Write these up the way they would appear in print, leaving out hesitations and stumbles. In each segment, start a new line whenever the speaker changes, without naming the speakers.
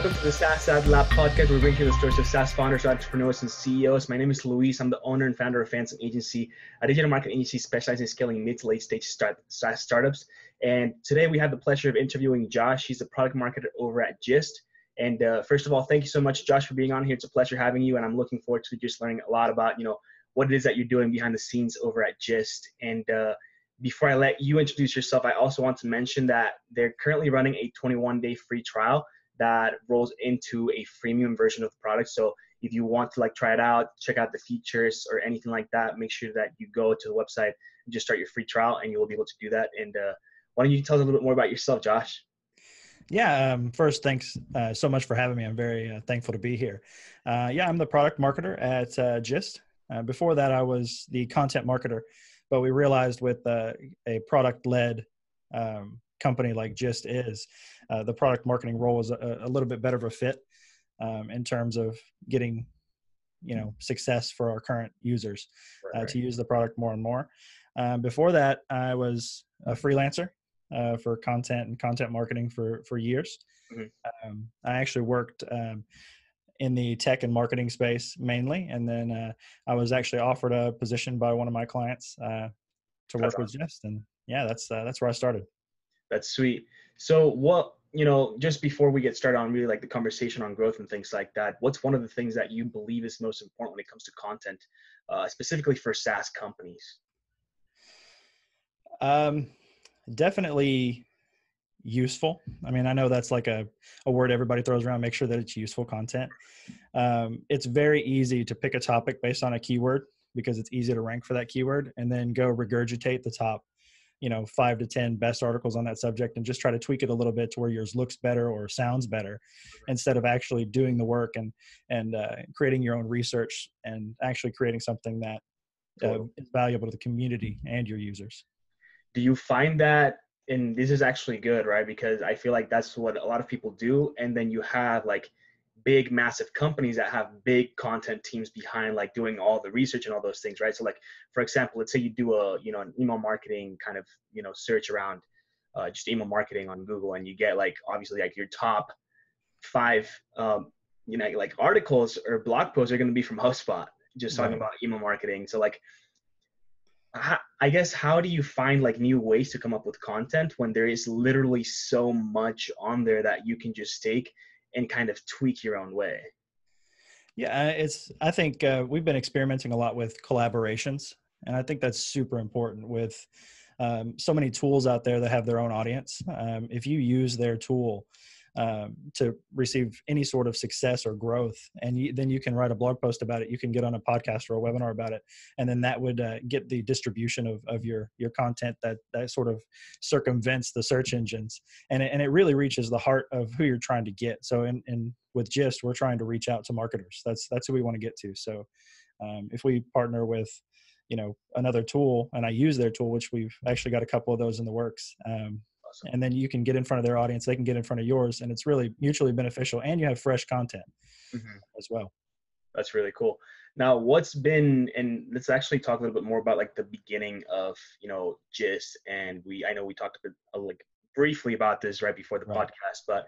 welcome to the SaaS AdLab podcast, where we bring you the stories of SaaS founders, entrepreneurs, and CEOs. My name is Luis. I'm the owner and founder of Fantôm agency, a digital marketing agency specializing in scaling mid to late stage SaaS startups. And today we have the pleasure of interviewing Josh. He's the product marketer over at Gist. And first of all, thank you so much, Josh, for being on here. It's a pleasure having you, and I'm looking forward to just learning a lot about, what it is that you're doing behind the scenes over at Gist. And before I let you introduce yourself, I also want to mention that they're currently running a 21-day free trial that rolls into a freemium version of the product. So if you want to try it out, check out the features or anything like that, make sure that you go to the website and just start your free trial, and you will be able to do that. And why don't you tell us a little bit more about yourself, Josh?
Yeah. First, thanks so much for having me. I'm very thankful to be here. I'm the product marketer at Gist. Before that, I was the content marketer, but we realized with a product-led company like Gist is, the product marketing role is a little bit better of a fit in terms of getting, success for our current users to use the product more and more. Before that, I was a freelancer for content and content marketing for years. Mm-hmm. I actually worked in the tech and marketing space mainly, and then I was actually offered a position by one of my clients to work with Gist, and that's where I started.
That's sweet. So what, just before we get started on really the conversation on growth and things like that, what's one of the things that you believe is most important when it comes to content, specifically for SaaS companies?
Definitely useful. I mean, I know that's a word everybody throws around. Make sure that it's useful content. It's very easy to pick a topic based on a keyword because it's easy to rank for that keyword, and then go regurgitate the top 5 to 10 best articles on that subject and just try to tweak it a little bit to where yours looks better or sounds better, instead of actually doing the work and creating your own research and actually creating something that is valuable to the community and your users.
Do you find that, and this is actually good, right? Because I feel like that's what a lot of people do. And then you have big, massive companies that have big content teams behind doing all the research and all those things, right? So for example, let's say you do an email marketing kind of, search around just email marketing on Google, and you get obviously your top 5, articles or blog posts are going to be from HubSpot, just talking about email marketing. So I guess, how do you find new ways to come up with content when there is literally so much on there that you can just take and kind of tweak your own way?
Yeah, I think we've been experimenting a lot with collaborations, and I think that's super important with so many tools out there that have their own audience. If you use their tool to receive any sort of success or growth, and then you can write a blog post about it, you can get on a podcast or a webinar about it, and then that would get the distribution of your content that sort of circumvents the search engines, and it really reaches the heart of who you're trying to get. So with Gist, we're trying to reach out to marketers. That's who we want to get to. So if we partner with another tool, and I use their tool, which we've actually got a couple of those in the works, and then you can get in front of their audience, they can get in front of yours, and it's really mutually beneficial, and you have fresh content as well.
That's really cool. Now, and let's actually talk a little bit more about the beginning of, Gist. And I know we talked a bit, briefly about this right before the podcast, but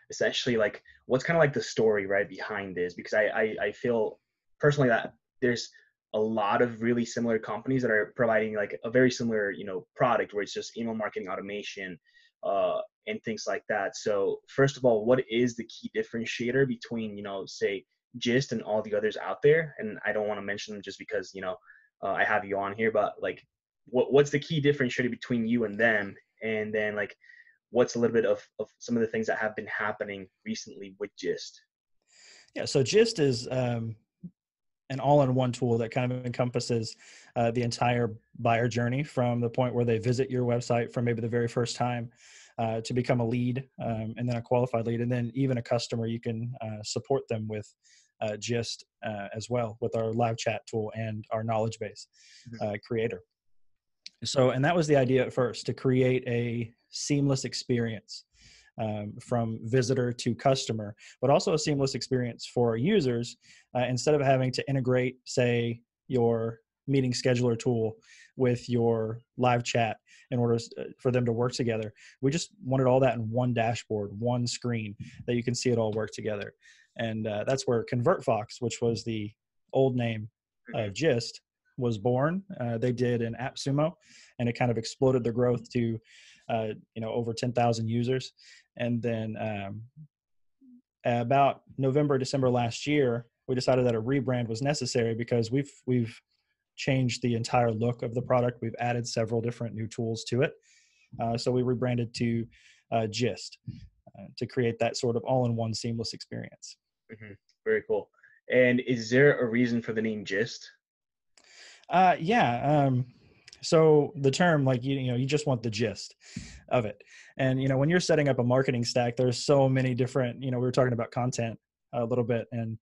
essentially what's kind of the story right behind this? Because I feel personally that there's a lot of really similar companies that are providing a very similar, product where it's just email marketing automation and things like that. So first of all, what is the key differentiator between, say Gist and all the others out there? And I don't want to mention them just because, I have you on here, but what's the key differentiator between you and them? And then what's a little bit of some of the things that have been happening recently with Gist?
Yeah. So Gist is, an all-in-one tool that kind of encompasses the entire buyer journey, from the point where they visit your website from maybe the very first time to become a lead, and then a qualified lead, and then even a customer. You can support them with Gist as well, with our live chat tool and our knowledge base creator. So, and that was the idea at first, to create a seamless experience from visitor to customer, but also a seamless experience for users. Instead of having to integrate, say, your meeting scheduler tool with your live chat in order for them to work together. We just wanted all that in one dashboard, one screen that you can see it all work together. And that's where ConvertFox, which was the old name of Gist, was born. They did an AppSumo, and it kind of exploded their growth to over 10,000 users. And then about November, December last year, we decided that a rebrand was necessary because we've changed the entire look of the product. We've added several different new tools to it. So we rebranded to Gist to create that sort of all-in-one seamless experience.
Very cool. And is there a reason for the name Gist?
Yeah. So the term, like, you just want the gist of it. And, when you're setting up a marketing stack, there's so many different, we were talking about content a little bit, and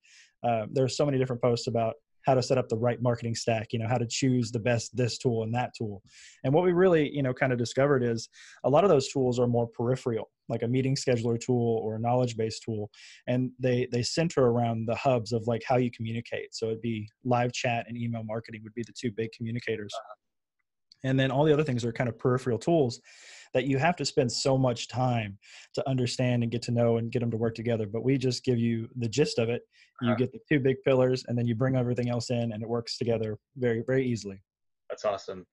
there's so many different posts about how to set up the right marketing stack, how to choose the best this tool and that tool. And what we really, kind of discovered is a lot of those tools are more peripheral, like a meeting scheduler tool or a knowledge-based tool. And they center around the hubs of like how you communicate. So it'd be live chat and email marketing would be the two big communicators. And then all the other things are kind of peripheral tools that you have to spend so much time to understand and get to know and get them to work together. But we just give you the gist of it. You get the two big pillars, and then you bring everything else in, and it works together very, very easily.
That's awesome.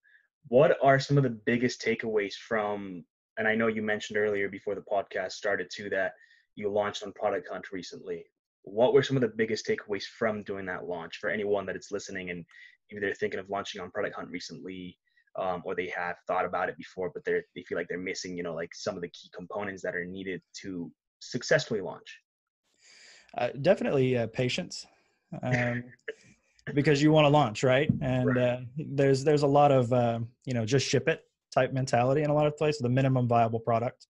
What are some of the biggest takeaways from, and I know you mentioned earlier before the podcast started too, that you launched on Product Hunt recently. What were some of the biggest takeaways from doing that launch for anyone that is listening and maybe they're thinking of launching on Product Hunt recently? Or they have thought about it before, but they feel like they're missing, like some of the key components that are needed to successfully launch?
Definitely patience, because you want to launch, right? And there's a lot of just ship it type mentality in a lot of places, the minimum viable product.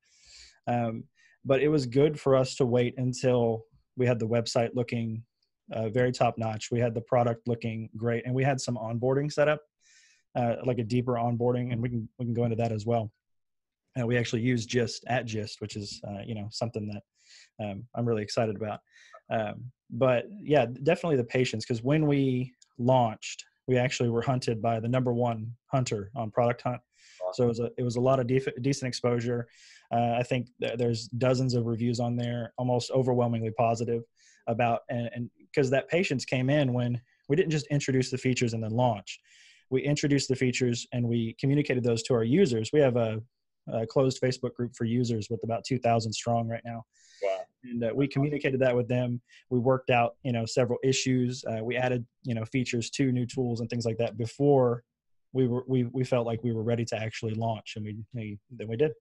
But it was good for us to wait until we had the website looking very top notch. We had the product looking great, and we had some onboarding set up. Like a deeper onboarding, and we can go into that as well. We actually use Gist at Gist, which is something that I'm really excited about. But yeah, definitely the patience, because when we launched, we actually were hunted by the #1 hunter on Product Hunt. So it was a lot of decent exposure. I think there's dozens of reviews on there, almost overwhelmingly positive about, and because that patience came in when we didn't just introduce the features and then launch. We introduced the features and we communicated those to our users. We have a closed Facebook group for users with about 2,000 strong right now.
Wow.
And we communicated that with them. We worked out, several issues. We added, features to new tools and things like that before we felt like we were ready to actually launch, and then we did.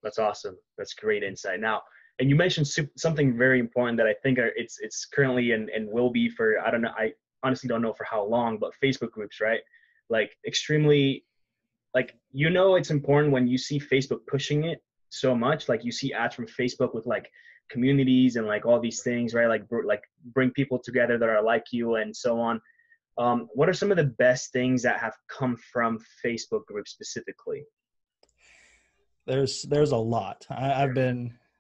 That's awesome. That's great insight. Now, and you mentioned something very important that I think it's currently and will be for, I don't know, I honestly don't know for how long, but Facebook groups, right? Like extremely, like, it's important when you see Facebook pushing it so much, like you see ads from Facebook with like communities and like all these things, right? Like bring people together that are like you and so on. What are some of the best things that have come from Facebook groups specifically?
There's a lot.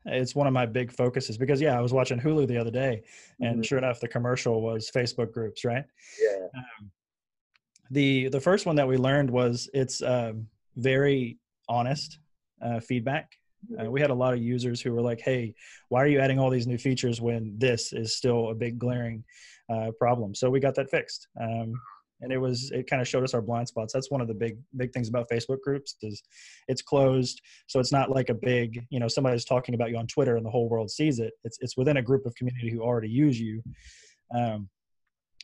It's one of my big focuses because I was watching Hulu the other day, and sure enough, the commercial was Facebook groups, right?
Yeah.
The first one that we learned was it's very honest feedback. We had a lot of users who were like, hey, why are you adding all these new features when this is still a big glaring problem? So we got that fixed. And it kind of showed us our blind spots. That's one of the big things about Facebook groups is it's closed. So it's not like a big, somebody's talking about you on Twitter and the whole world sees it. It's within a group of community who already use you.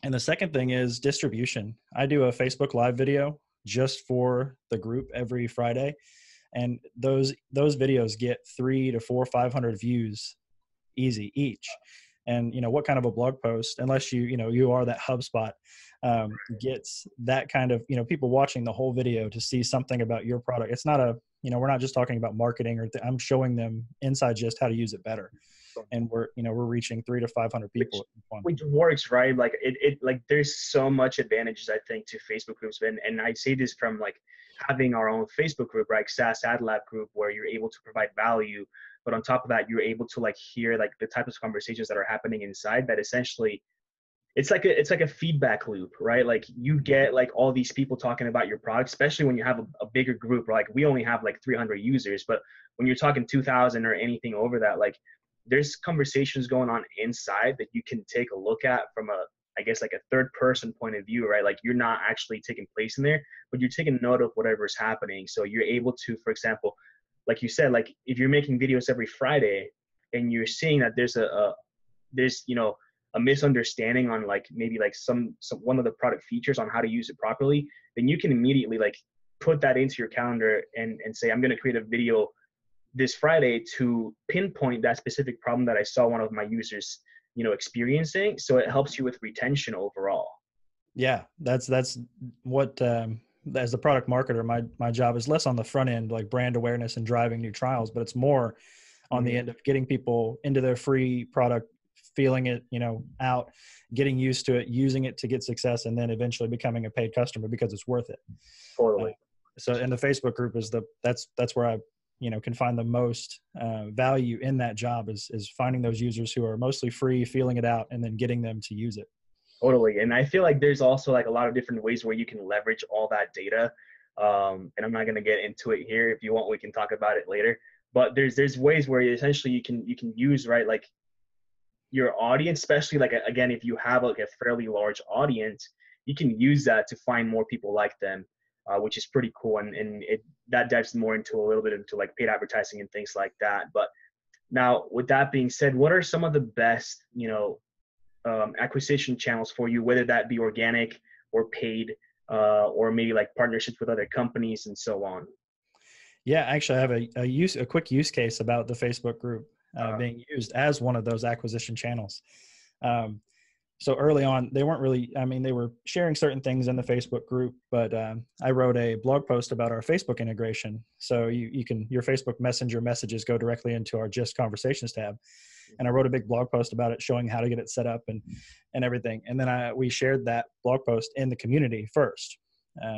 And the second thing is distribution. I do a Facebook Live video just for the group every Friday. And those videos get 300 to 400, 500 views easy each. And, what kind of a blog post, unless you are that HubSpot, gets that kind of, people watching the whole video to see something about your product. It's not we're not just talking about marketing I'm showing them inside just how to use it better. And we're reaching 300 to 500 people.
Which works, right? Like it like there's so much advantages, I think, to Facebook groups. And I say this from like having our own Facebook group, right? SaaS AdLab group, where you're able to provide value. But on top of that, you're able to like hear like the type of conversations that are happening inside that essentially it's like a feedback loop, right? Like you get like all these people talking about your product, especially when you have a bigger group. Like we only have like 300 users, but when you're talking 2,000 or anything over that, like there's conversations going on inside that you can take a look at from a, I guess, like a third person point of view, right? Like you're not actually taking place in there, but you're taking note of whatever's happening. So you're able to, for example, like you said, like if you're making videos every Friday and you're seeing that there's there's, you know, a misunderstanding on like maybe like some one of the product features on how to use it properly, then you can immediately like put that into your calendar and say, I'm going to create a video this Friday to pinpoint that specific problem that I saw one of my users, you know, experiencing. So it helps you with retention overall.
Yeah, that's what as a product marketer, my job is less on the front end, like brand awareness and driving new trials, but it's more on the end of getting people into their free product, feeling it, you know, out, getting used to it, using it to get success, and then eventually becoming a paid customer because it's worth it.
Totally.
So, and the Facebook group is that's where I, you know, can find the most value in that job is finding those users who are mostly free, feeling it out, and then getting them to use it.
Totally. And I feel like there's also like a lot of different ways where you can leverage all that data. And I'm not going to get into it here. If you want, we can talk about it later. But there's ways where essentially you can use, right, like your audience, especially like, again, if you have like a fairly large audience, you can use that to find more people like them, which is pretty cool. And that dives more into a little bit into like paid advertising and things like that. But now with that being said, what are some of the best, you know, acquisition channels for you, whether that be organic or paid, or maybe like partnerships with other companies and so on?
Yeah, actually I have a quick use case about the Facebook group being used as one of those acquisition channels. So early on, they weren't really, I mean, they were sharing certain things in the Facebook group, but I wrote a blog post about our Facebook integration. So you can, your Facebook Messenger messages go directly into our Just Conversations tab. And I wrote a big blog post about it, showing how to get it set up and everything. And then we shared that blog post in the community first,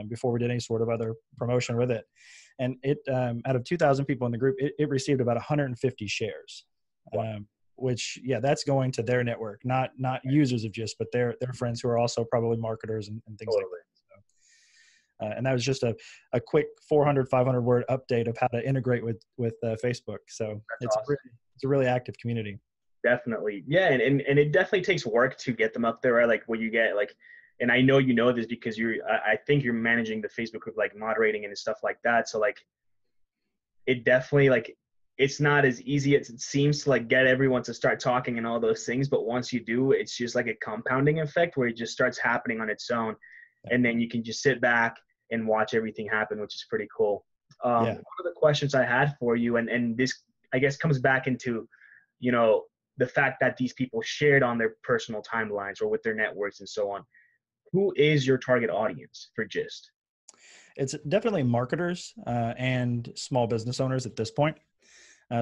before we did any sort of other promotion with it. And it, out of 2,000 people in the group, it received about 150 shares.
Wow.
Which, yeah, that's going to their network, not users of Gist, but their friends who are also probably marketers and things like that. So, and that was just a quick 400, 500 word update of how to integrate with Facebook. So it's awesome. It's a really active community.
Definitely. Yeah. And it definitely takes work to get them up there, right? Like when you get like, and I know you know this because I think you're managing the Facebook group, like moderating and stuff like that. So like, it definitely like, it's not as easy as it seems to like get everyone to start talking and all those things. But once you do, it's just like a compounding effect where it just starts happening on its own. And then you can just sit back and watch everything happen, which is pretty cool. One of the questions I had for you, and this, I guess, comes back into, you know, the fact that these people shared on their personal timelines or with their networks and so on. Who is your target audience for Gist?
It's definitely marketers and small business owners at this point.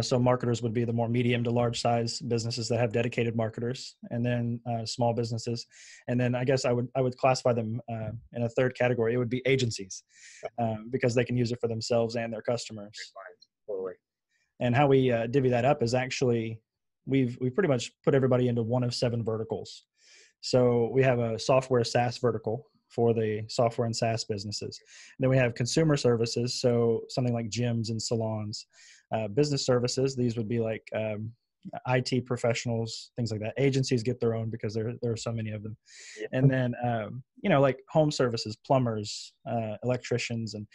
So marketers would be the more medium to large size businesses that have dedicated marketers, and then small businesses. And then I guess I would classify them in a third category. It would be agencies, because they can use it for themselves and their customers.
Totally.
And how we divvy that up is actually, we've pretty much put everybody into one of 7 verticals. So we have a software SaaS vertical for the software and SaaS businesses. And then we have consumer services, so something like gyms and salons. Business services, these would be like IT professionals, things like that. Agencies get their own because there are so many of them. Yeah. And then, you know, like home services, plumbers, electricians, and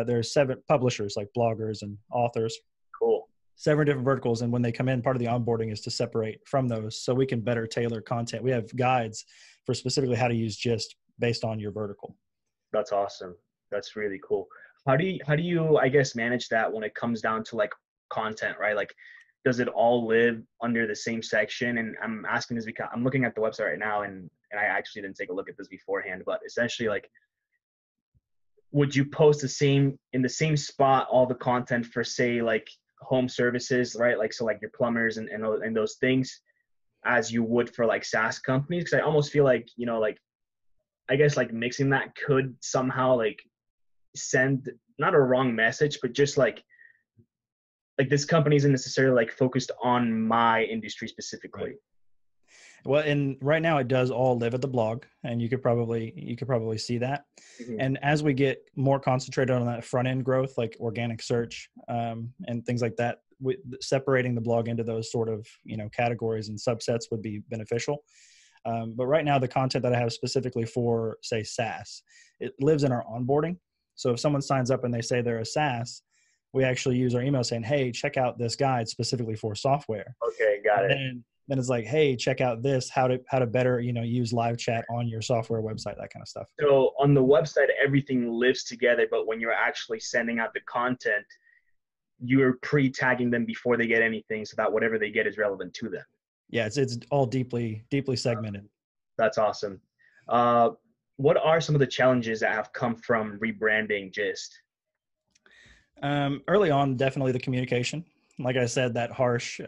there's 7 publishers like bloggers and authors.
Cool.
7 different verticals. And when they come in, part of the onboarding is to separate from those so we can better tailor content. We have guides for specifically how to use Gist based on your vertical.
That's awesome. That's really cool. How do you, I guess, manage that when it comes down to like content, right? Like, does it all live under the same section? And I'm asking this because I'm looking at the website right now, and I actually didn't take a look at this beforehand, but essentially, like, would you post in the same spot all the content for, say, like home services, right? Like, so like your plumbers and those things, as you would for like SaaS companies? Because I almost feel like, you know, like, I guess like mixing that could somehow like send not a wrong message, but just like this company isn't necessarily like focused on my industry specifically.
Right. Well, and right now it does all live at the blog, and you could probably see that.
Mhm.
And as we get more concentrated on that front end growth, like organic search and things like that, separating the blog into those sort of categories and subsets would be beneficial. But right now, the content that I have specifically for, say, SaaS, it lives in our onboarding. So if someone signs up and they say they're a SaaS, we actually use our email saying, "Hey, check out this guide specifically for software."
Okay, got
And
it.
then it's like, "Hey, check out this, how to better use live chat on your software website," that kind of stuff.
So on the website, everything lives together, but when you're actually sending out the content, you're pre-tagging them before they get anything, so that whatever they get is relevant to them.
Yeah, it's all deeply segmented.
That's awesome. Uh, what are some of the challenges that have come from rebranding Gist?
Early on, definitely the communication. Like I said, that harsh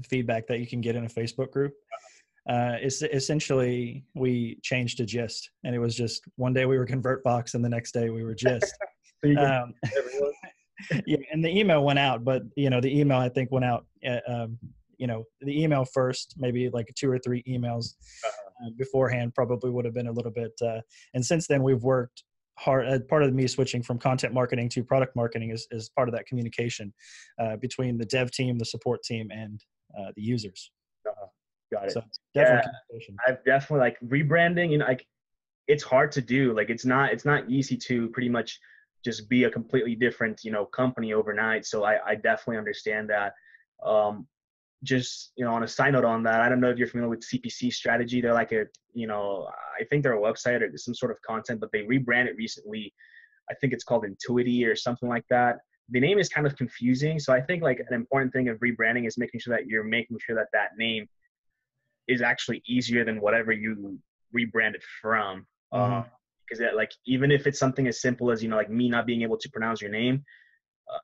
feedback that you can get in a Facebook group. It's essentially, we changed to Gist, and it was just one day we were ConvertFox, and the next day we were Gist.
So you can
Um,
everyone.
yeah, and the email went out, but the email I think went out. The email first, maybe like 2 or 3 emails beforehand probably would have been a little bit. And since then, we've worked hard. Part of me switching from content marketing to product marketing is part of that communication between the dev team, the support team, and the users.
Got it.
So
Yeah,
definitely communication.
I've definitely like rebranding. Like it's hard to do. Like it's not easy to pretty much just be a completely different company overnight. So I definitely understand that. Um, just on a side note on that, I don't know if you're familiar with CPC Strategy. They're like I think they're a website or some sort of content, but they rebranded recently. I think it's called Intuity or something like that. The name is kind of confusing, so I think like an important thing of rebranding is making sure that you're making sure that that name is actually easier than whatever you rebranded from.
Hmm.
Because like even if it's something as simple as like me not being able to pronounce your name,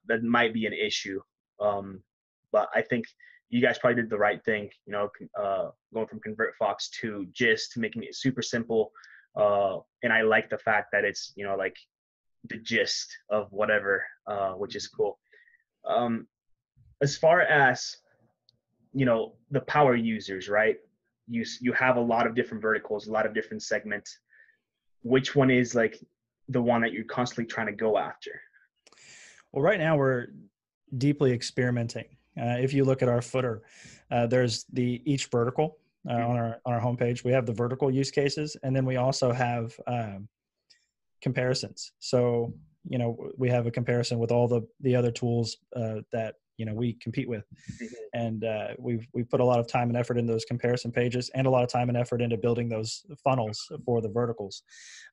that might be an issue. But I think you guys probably did the right thing, going from ConvertFox to Gist, making it super simple. And I like the fact that it's like the gist of whatever, which is cool. As far as the power users, right? You have a lot of different verticals, a lot of different segments. Which one is like the one that you're constantly trying to go after?
Well, right now we're deeply experimenting. If you look at our footer, there's each vertical on our homepage. We have the vertical use cases, and then we also have comparisons. So we have a comparison with all the other tools that we compete with, and we've put a lot of time and effort into those comparison pages, and a lot of time and effort into building those funnels for the verticals.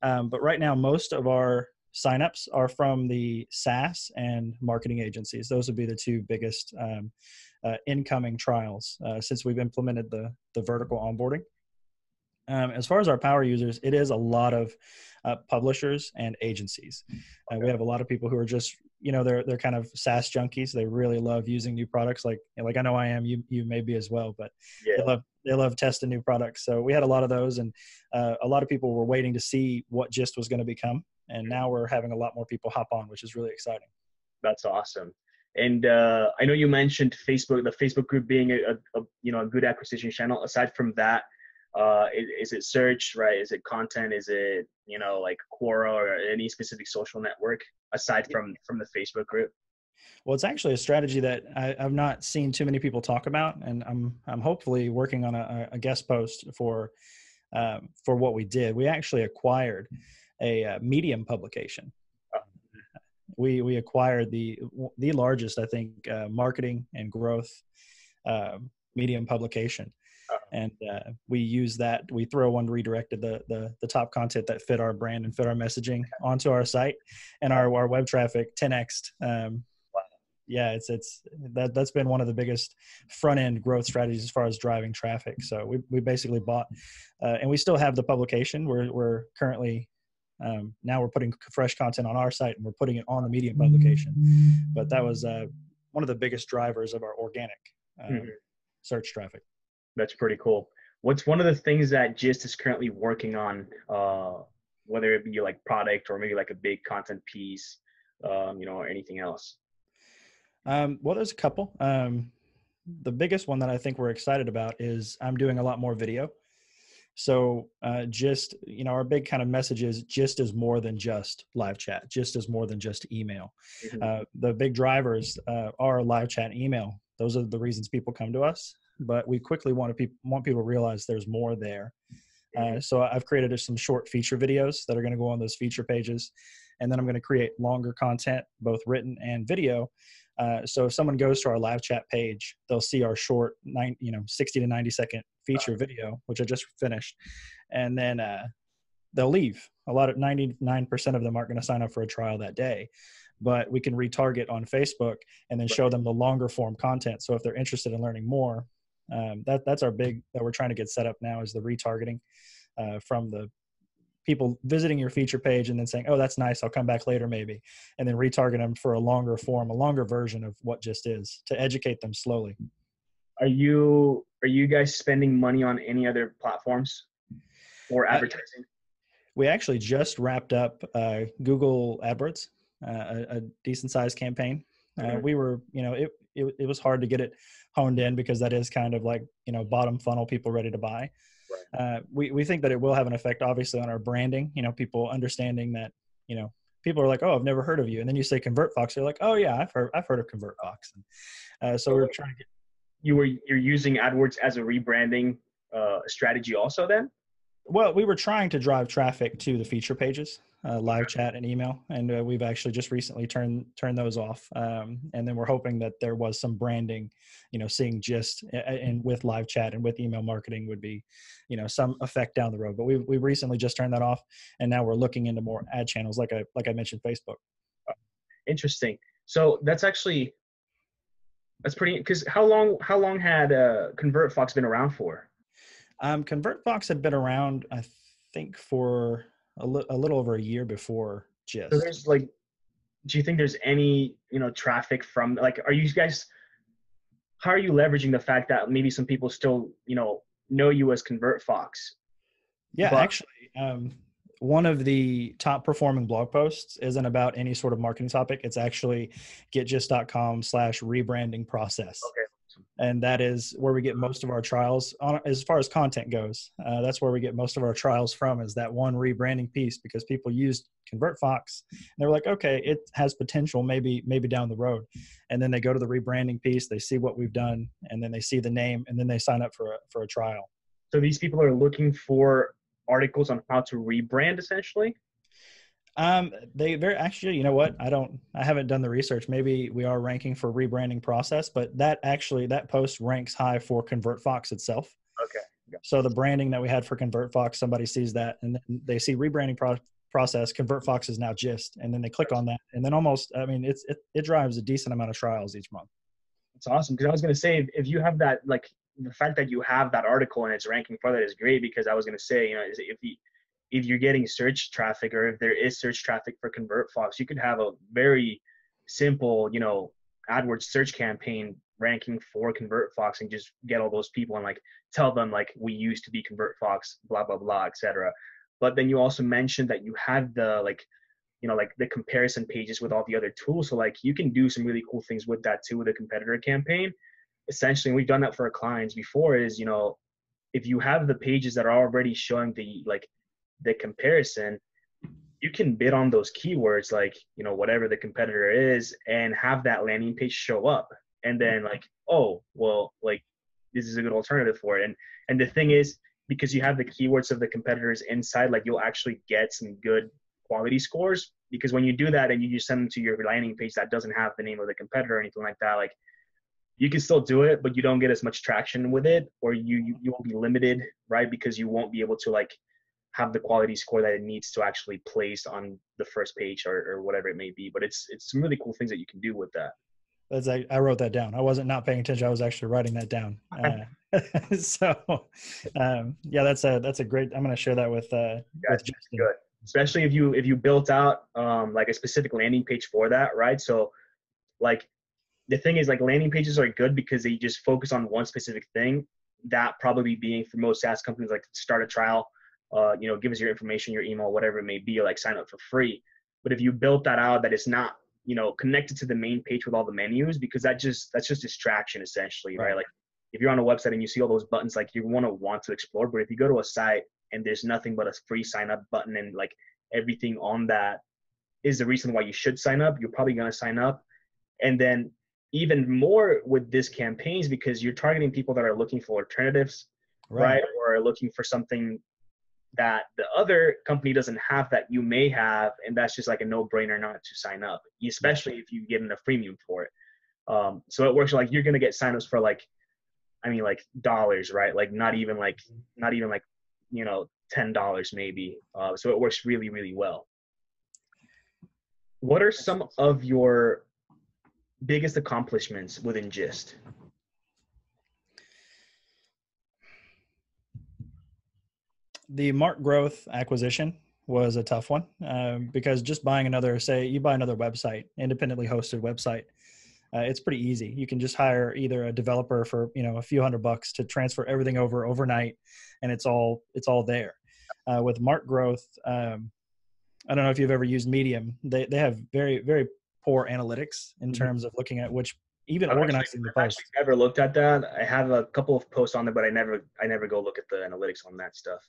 But right now, most of our signups are from the SaaS and marketing agencies. Those would be the 2 biggest incoming trials since we've implemented the vertical onboarding. As far as our power users, it is a lot of publishers and agencies. We have a lot of people who are just, they're kind of SaaS junkies. They really love using new products. Like I know I am. You may be as well, but
Yeah,
they love testing new products. So we had a lot of those, and a lot of people were waiting to see what Gist was going to become. And now we're having a lot more people hop on, which is really exciting.
that's awesome. And I know you mentioned Facebook, the Facebook group being a good acquisition channel. Aside from that, is it search, right? Is it content? Is it like Quora or any specific social network aside from the Facebook group?
Well, it's actually a strategy that I've not seen too many people talk about, and I'm hopefully working on a guest post for what we did. We actually acquired a Medium publication. We acquired the largest, I think, marketing and growth Medium publication, and we use that. We redirected the top content that fit our brand and fit our messaging onto our site, and our web traffic 10x'd. Yeah, that's been one of the biggest front end growth strategies as far as driving traffic. So we basically bought, and we still have the publication. We're currently now we're putting fresh content on our site, and we're putting it on the Medium publication. But that was one of the biggest drivers of our organic search traffic.
That's pretty cool. What's one of the things that Gist is currently working on, whether it be like product or maybe like a big content piece, or anything else?
Well, there's a couple. The biggest one that I think we're excited about is I'm doing a lot more video. So just, our big kind of message is just is more than just live chat, just is more than just email. The big drivers are live chat and email. Those are the reasons people come to us, but we quickly want people to realize there's more there. So I've created some short feature videos that are going to go on those feature pages. And then I'm going to create longer content, both written and video. So if someone goes to our live chat page, they'll see our short 60 to 90 second feature video, which I just finished. And then they'll leave. 99% of them aren't going to sign up for a trial that day, but we can retarget on Facebook and then show them the longer form content. So if they're interested in learning more, that's our big that we're trying to get set up now, is the retargeting from the people visiting your feature page and then saying, oh, that's nice, I'll come back later maybe, and then retarget them for a longer form, a longer version of what just is, to educate them slowly.
Are you guys spending money on any other platforms or advertising?
We actually just wrapped up Google AdWords, a decent sized campaign. We were, it was hard to get it honed in because that is kind of like, bottom funnel, people ready to buy. We think that it will have an effect, obviously, on our branding. People understanding that, people are like, oh, I've never heard of you. And then you say ConvertFox, they're like, oh yeah, I've heard of ConvertFox. And so we're trying to get.
You're using AdWords as a rebranding strategy also then?
Well, we were trying to drive traffic to the feature pages, live chat and email, and we've actually just recently turned those off. And then we're hoping that there was some branding, seeing just and with live chat and with email marketing would be, some effect down the road. But we recently just turned that off, and now we're looking into more ad channels, like I mentioned, Facebook.
Interesting. So that's pretty. Because how long had ConvertFox been around for?
ConvertFox had been around, I think, for a little over a year before Gist.
So there's do you think there's any, traffic from, are you guys, how are you leveraging the fact that maybe some people still, know you as ConvertFox?
Yeah, actually, one of the top performing blog posts isn't about any sort of marketing topic. It's actually getjust.com/rebranding process.
Okay.
And that is where we get most of our trials on, as far as content goes. That's where we get most of our trials from, is that one rebranding piece, because people used ConvertFox and they were like, okay, it has potential, maybe down the road. And then they go to the rebranding piece, they see what we've done, and then they see the name, and then they sign up for a trial.
So these people are looking for articles on how to rebrand, essentially?
They're actually, you know what? I haven't done the research. Maybe we are ranking for rebranding process, but that post ranks high for ConvertFox itself.
Okay. Yeah.
So the branding that we had for ConvertFox, somebody sees that and then they see rebranding process, ConvertFox is now Gist, and then they click on that, and then it drives a decent amount of trials each month.
It's awesome. Because I was going to say, if you have that, the fact that you have that article and it's ranking for that is great, because I was going to say, if you're getting search traffic, or if there is search traffic for ConvertFox, you could have a very simple, AdWords search campaign ranking for ConvertFox, and just get all those people and tell them we used to be ConvertFox, blah, blah, blah, etc. But then you also mentioned that you had the the comparison pages with all the other tools. So you can do some really cool things with that too, with a competitor campaign. Essentially, we've done that for our clients before, is, if you have the pages that are already showing the comparison, you can bid on those keywords, whatever the competitor is, and have that landing page show up. And then oh, well, this is a good alternative for it. And the thing is, because you have the keywords of the competitors inside, you'll actually get some good quality scores, because when you do that and you just send them to your landing page that doesn't have the name of the competitor or anything like that, you can still do it, but you don't get as much traction with it, or you will be limited, right? Because you won't be able to have the quality score that it needs to actually place on the first page or whatever it may be. But it's some really cool things that you can do with that.
I wrote that down. I wasn't not paying attention. I was actually writing that down. Yeah, that's a great, I'm going to share that with Justin.
Good. Especially if you built out a specific landing page for that, right? So the thing is, landing pages are good because they just focus on one specific thing. That probably being, for most SaaS companies, start a trial, give us your information, your email, whatever it may be, sign up for free. But if you built that out, that is not, connected to the main page with all the menus, because that's just distraction essentially, right? if you're on a website and you see all those buttons, like you want to explore. But if you go to a site and there's nothing but a free sign up button and like everything on that is the reason why you should sign up, you're probably going to sign up. And then even more with this campaigns, because you're targeting people that are looking for alternatives, right? Or are looking for something that the other company doesn't have that you may have, and that's just like a no-brainer not to sign up, especially if you get in a freemium for it. So it works like you're gonna get signups for like, I mean, like dollars, right? Like not even like you know, $10 maybe. So it works really, really well. What are some of your biggest accomplishments within Gist?
The Mark Growth acquisition was a tough one, because just buying another, say you buy another website, independently hosted website, it's pretty easy. You can just hire either a developer for, you know, a few $100 to transfer everything over overnight, and it's all there. With Mark Growth, I don't know if you've ever used Medium. They have very, very poor analytics in terms of looking at which, even organizing the posts.
I've never looked at that. I have a couple of posts on there, but I never go look at the analytics on that stuff.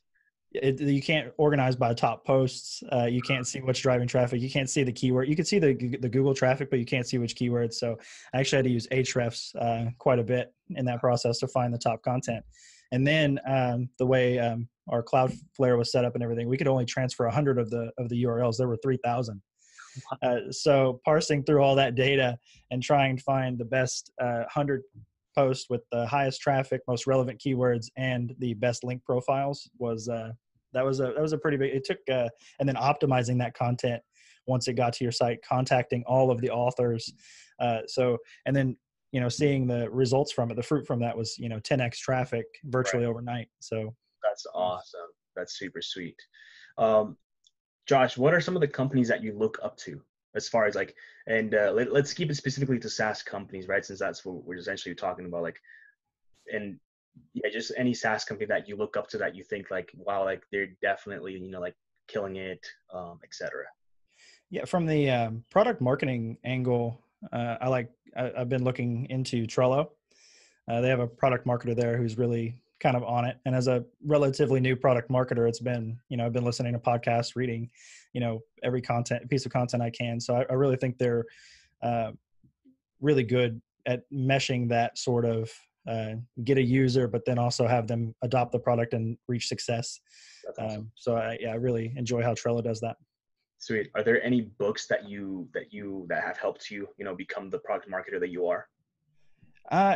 You can't organize by top posts. You can't see what's driving traffic. You can't see the keyword. You can see the Google traffic, but you can't see which keywords. So I actually had to use Ahrefs quite a bit in that process to find the top content. And then the way our Cloudflare was set up and everything, we could only transfer 100 of the URLs. There were 3,000. So parsing through all that data and trying to find the best 100 posts with the highest traffic, most relevant keywords, and the best link profiles was that was a pretty big. It took and then optimizing that content once it got to your site, contacting all of the authors. So and then, you know, seeing the results from it, the fruit from that was, you know, 10x traffic virtually overnight. So
that's awesome. That's super sweet. Josh, what are some of the companies that you look up to as far as like, and let's keep it specifically to SaaS companies, right? Since that's what we're essentially talking about, like, and yeah, just any SaaS company that you look up to that you think like, wow, like they're definitely, you know, like killing it, etc.
Yeah, from the product marketing angle, I've been looking into Trello. They have a product marketer there who's really kind of on it. And as a relatively new product marketer, it's been, you know, I've been listening to podcasts, reading, you know, every piece of content I can. So I really think they're really good at meshing that sort of get a user, but then also have them adopt the product and reach success. Awesome. So I really enjoy how Trello does that.
Sweet. Are there any books that have helped you, you know, become the product marketer that you are?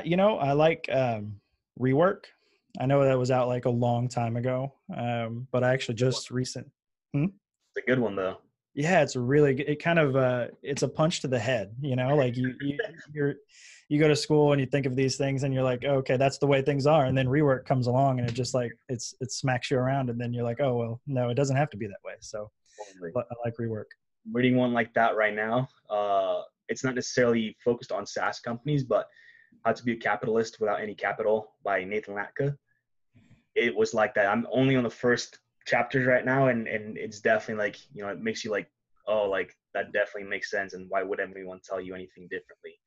You know, I like Rework. I know that was out like a long time ago, but I actually just
It's a good one though.
Yeah, it's a really good, it kind of it's a punch to the head, you know, like you go to school and you think of these things and you're like, oh, okay, that's the way things are, and then Rework comes along and it just like it smacks you around, and then you're like, oh well, no, it doesn't have to be that way. So I like Rework.
I'm reading one like that right now. It's not necessarily focused on SaaS companies, but How to Be a Capitalist Without Any Capital by Nathan Latka. It was like that. I'm only on the first chapters right now, and it's definitely like, you know, it makes you like, oh, like that definitely makes sense, and why would anyone tell you anything differently?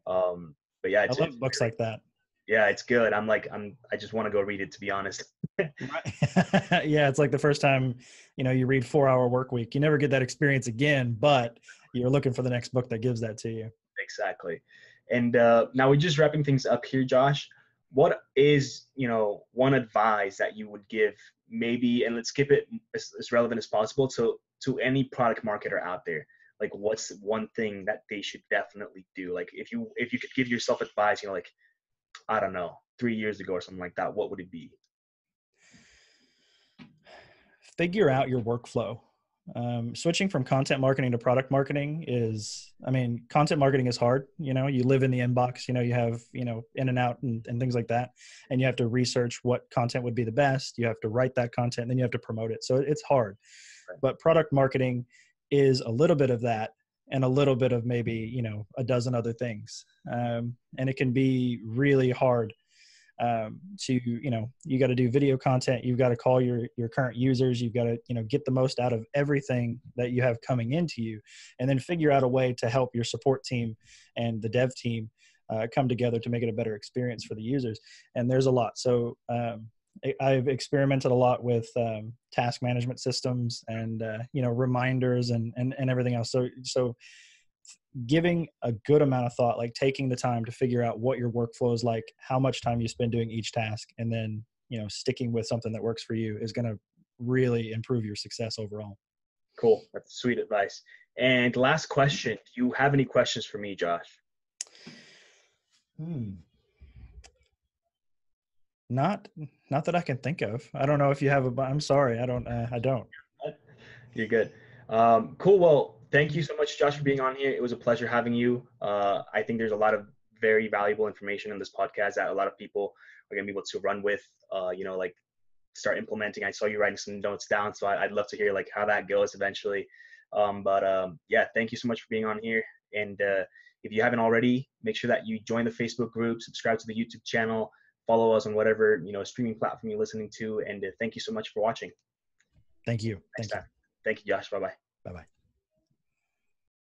But yeah,
I love books like that.
Yeah, it's good. I just want to go read it, to be honest.
Right. Yeah, it's like the first time, you know, you read 4-Hour Workweek. You never get that experience again, but you're looking for the next book that gives that to you.
Exactly. And now we're just wrapping things up here, Josh. What is, you know, one advice that you would give, maybe, and let's keep it as relevant as possible to any product marketer out there? Like, what's one thing that they should definitely do? Like, if you could give yourself advice, you know, like, I don't know, 3 years ago or something like that, what would it be?
Figure out your workflow. Switching from content marketing to product marketing is, I mean, content marketing is hard. You know, you live in the inbox, you know, you have, you know, in and out and things like that. And you have to research what content would be the best. You have to write that content, and then you have to promote it. So it's hard. Right. But product marketing is a little bit of that, and a little bit of maybe, you know, a dozen other things. And it can be really hard to, you know, you got to do video content. You've got to call your current users. You've got to, you know, get the most out of everything that you have coming into you, and then figure out a way to help your support team and the dev team come together to make it a better experience for the users. And there's a lot. So I've experimented a lot with task management systems and reminders and everything else. So giving a good amount of thought, like taking the time to figure out what your workflow is like, how much time you spend doing each task, and then sticking with something that works for you is going to really improve your success overall.
Cool. That's sweet advice. And last question, do you have any questions for me, Josh?
Not that I can think of. I don't know if you have I'm sorry. I don't.
You're good. Cool. Well, thank you so much, Josh, for being on here. It was a pleasure having you. I think there's a lot of very valuable information in this podcast that a lot of people are going to be able to run with, like start implementing. I saw you writing some notes down, so I'd love to hear like how that goes eventually. Yeah, thank you so much for being on here. And if you haven't already, make sure that you join the Facebook group, subscribe to the YouTube channel, follow us on whatever streaming platform you're listening to. And thank you so much for watching.
Thank you.
Thank you, Josh. Bye-bye.
Bye-bye.